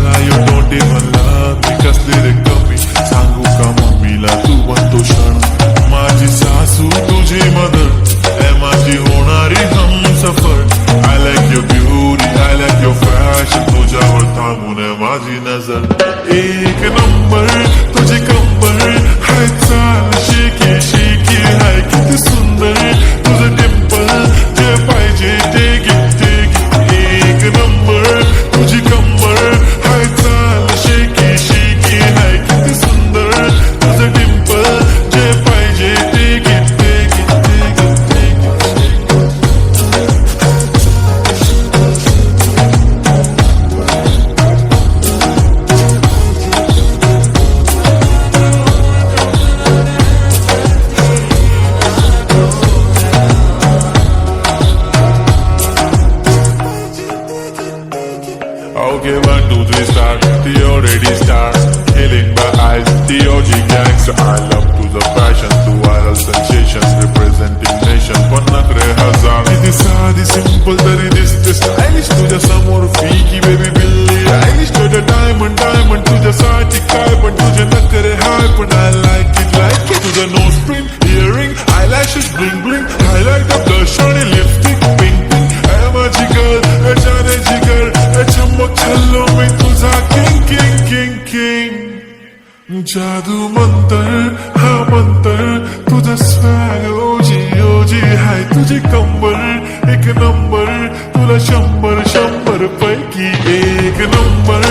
मला you don't even love मी कसली रे कमी सांगू का मम्मीला तू बनतो क्षण माझी सासू तुझी मदर ए माझी होणारी Humsafar I like your beauty I like your fashion तुझ्यावर थांबून आहे माझी नजर एक नंबर तुझी कंबर हाय चाल शेकी शेकी हाय किती सुंदर तुझं डिंपल जे पाहिजे ते घे एक नंबर तुझी कंबर हाय चाल शेकी शेकी हाय किती सुंदर तुझं डिंपल जे पाहिजे ते घे Okay, 1, 2, 3 start. The already start. Killing my eyes. The OG gangster. I love to the passion. To viral sensations. Representing nations. Pannakre hazar. Idi saadi simple tari diste stylish. Tuja samor freaky baby Billie Eilish. Tuja diamond tuja saati kai पण तुझे नखरे हाय पण I like it. Tuja nose print, earring, eyelashes bling bling. Highlight the blush आणि lipstick pink. Hey माझी girl, hey जाने जिगर, hey चमक चलो मैं तुझा king. जादू मंतर हा मंतर तुझा स्वॅग ओजी हाय तुझी कंबर एक नंबर तुला 100 पैकी एक नंबर